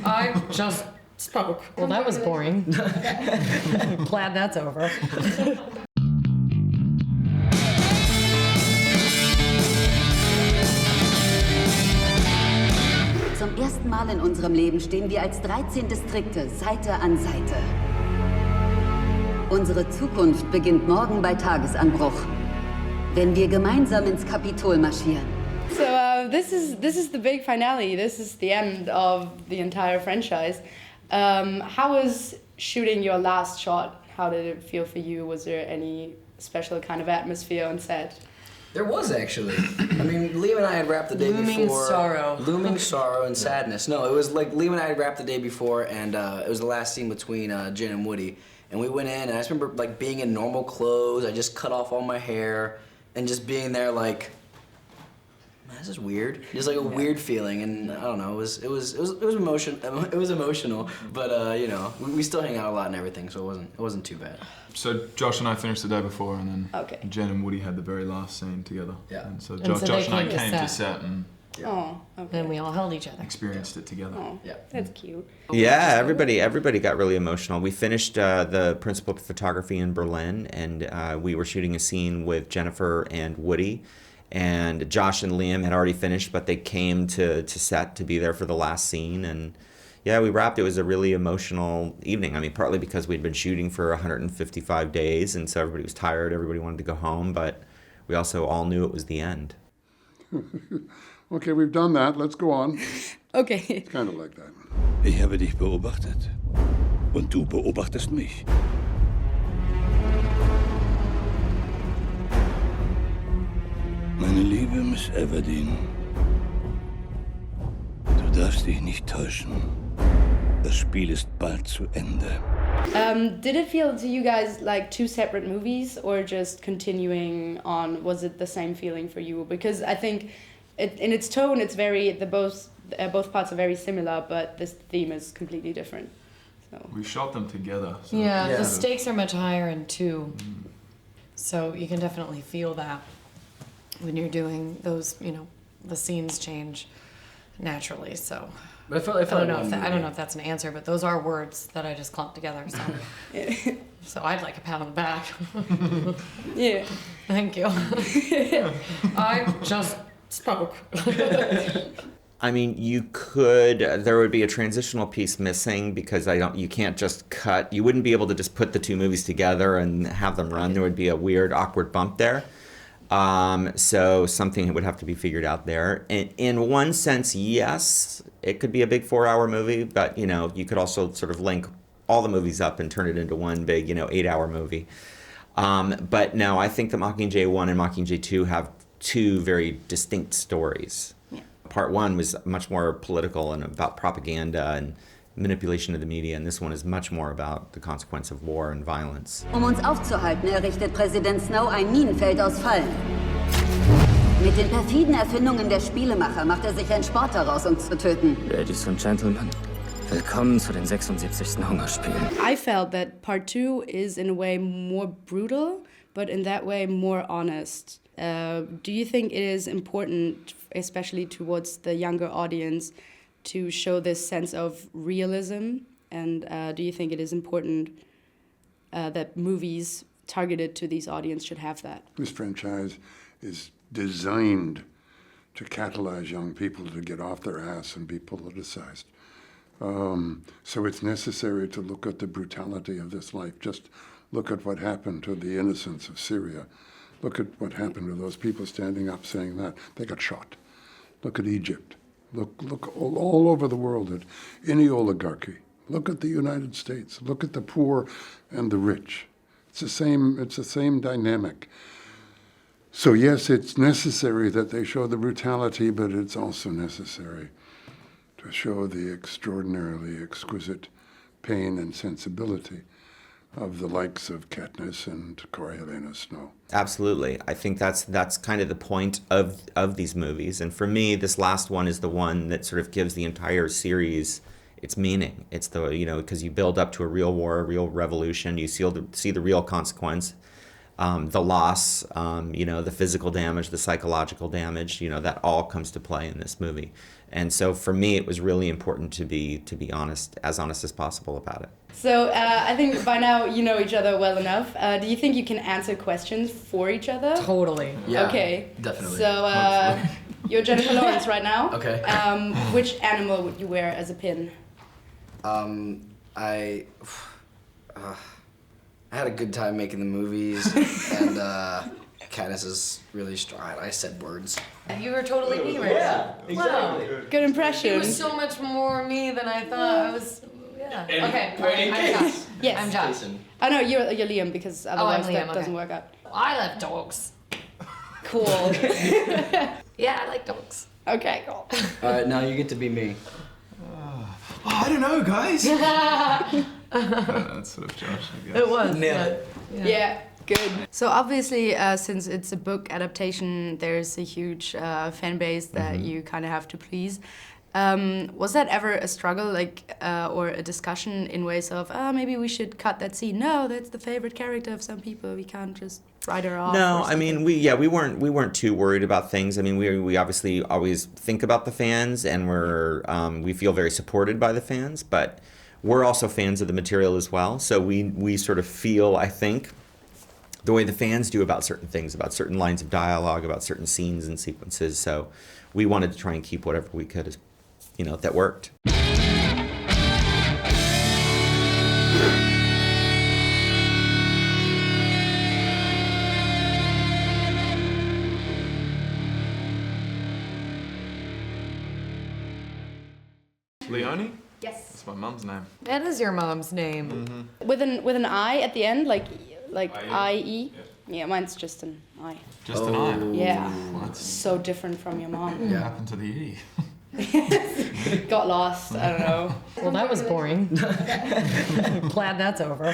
I just spoke. Well, that was boring. Glad that's over. Zum ersten Mal in unserem Leben stehen wir als 13 Distrikte Seite an Seite. Unsere Zukunft beginnt morgen bei Tagesanbruch, wenn wir gemeinsam ins Kapitol marschieren. So this is the big finale. This is the end of the entire franchise. How was shooting your last shot? How did it feel for you? Was there any special kind of atmosphere on set? There was actually. I mean, Liam and I had wrapped the day before. Looming sorrow and sadness. No, it was like Liam and I had wrapped the day before, and it was the last scene between Jen and Woody. And we went in, and I just remember like being in normal clothes. I just cut off all my hair, and just being there like, man, this is weird. Just like a weird feeling, and I don't know. It was emotional, but you know, we still hang out a lot and everything, so it wasn't too bad. So Josh and I finished the day before, and then Jen and Woody had the very last scene together. Yeah. And so Josh and I came to set and then we all held each other. experienced it together. Oh, yeah, that's cute. Yeah, everybody got really emotional. We finished the principal of photography in Berlin, and we were shooting a scene with Jennifer and Woody. And Josh and Liam had already finished, but they came to set to be there for the last scene. And yeah, we wrapped. It was a really emotional evening. I mean, partly because we'd been shooting for 155 days, and so everybody was tired. Everybody wanted to go home, but we also all knew it was the end. Okay, we've done that. Let's go on. Okay. It's kind of like that. Ich habe dich beobachtet. Und du beobachtest mich. Meine liebe Miss Everdeen, du darfst dich nicht täuschen. Das Spiel ist bald zu Ende. Did it feel to you guys like two separate movies, or just continuing on? Was it the same feeling for you? Because I think in its tone, it's both parts are very similar, but this theme is completely different. So. We shot them together. So Yeah, the stakes are much higher in two. So you can definitely feel that when you're doing those, you know, the scenes change naturally. So But I don't know if that's an answer, but those are words that I just clumped together. So, so I'd like a pat on the back. Yeah. Thank you. I just spoke. I mean, there would be a transitional piece missing because you can't just cut. You wouldn't be able to just put the two movies together and have them run. There would be a weird, awkward bump there. So something would have to be figured out there. In one sense, yes, it could be a big 4-hour movie, but you know, you could also sort of link all the movies up and turn it into one big, 8-hour movie. But no, I think that Mockingjay 1 and Mockingjay 2 have two very distinct stories. Yeah. Part 1 was much more political and about propaganda and manipulation of the media, and this one is much more about the consequence of war and violence. Uns aufzuhalten, errichtet Präsident Snow ein Minenfeld aus Fallen. Mit den perfiden Erfindungen der Spielemacher macht sich ein Sport daraus, uns zu töten. Ladies and Gentlemen, willkommen zu den 76. Hungerspielen. I felt that part 2 is in a way more brutal, but in that way more honest. Do you think it is important, especially towards the younger audience, to show this sense of realism? And do you think it is important that movies targeted to these audience should have that? This franchise is designed to catalyze young people to get off their ass and be politicized. So it's necessary to look at the brutality of this life. Just look at what happened to the innocents of Syria. Look at what happened to those people standing up saying that. They got shot. Look at Egypt. Look all over the world at any oligarchy. Look at the United States. Look at the poor and the rich. It's the same dynamic. So yes, it's necessary that they show the brutality, but it's also necessary to show the extraordinarily exquisite pain and sensibility of the likes of Katniss and Coriolanus Snow. Absolutely. I think that's kind of the point of these movies. And for me, this last one is the one that sort of gives the entire series its meaning. It's because you build up to a real war, a real revolution. You see the real consequence, the loss, the physical damage, the psychological damage, that all comes to play in this movie. And so for me, it was really important to be honest as possible about it. So I think by now you know each other well enough. Do you think you can answer questions for each other? Totally. Yeah, okay. definitely. So you're Jennifer Lawrence right now. Okay. Which animal would you wear as a pin? I had a good time making the movies, and Katniss is really strong. I said words. You were totally me right now. Exactly. Wow. Good impression. It was so much more me than I thought. I was. Yeah. Okay. I'm Josh. Yes. I'm Josh. Oh no, you're Liam because otherwise Liam, that doesn't work out. I love dogs. Cool. Yeah, I like dogs. Okay, cool. All right, now you get to be me. I don't know, guys. That's sort of Josh, I guess. It was. Nailed it. Yeah. Good. So obviously, since it's a book adaptation, there's a huge fan base that you kind of have to please. Was that ever a struggle, like, or a discussion in ways of, maybe we should cut that scene? No, that's the favorite character of some people. We can't just write her off. No, I mean, we weren't too worried about things. I mean, we obviously always think about the fans, and we feel very supported by the fans, but we're also fans of the material as well. So we sort of feel, I think, the way the fans do about certain things, about certain lines of dialogue, about certain scenes and sequences. So we wanted to try and keep whatever we could, that worked. Leonie? Yes. That's my mum's name. That is your mom's name. With an I at the end, like I-E? Yeah. Yeah, mine's just an I. Just an eye. Yeah. What? So different from your mom. What happened to the E? Got lost, I don't know. Well, that was boring. Glad that's over.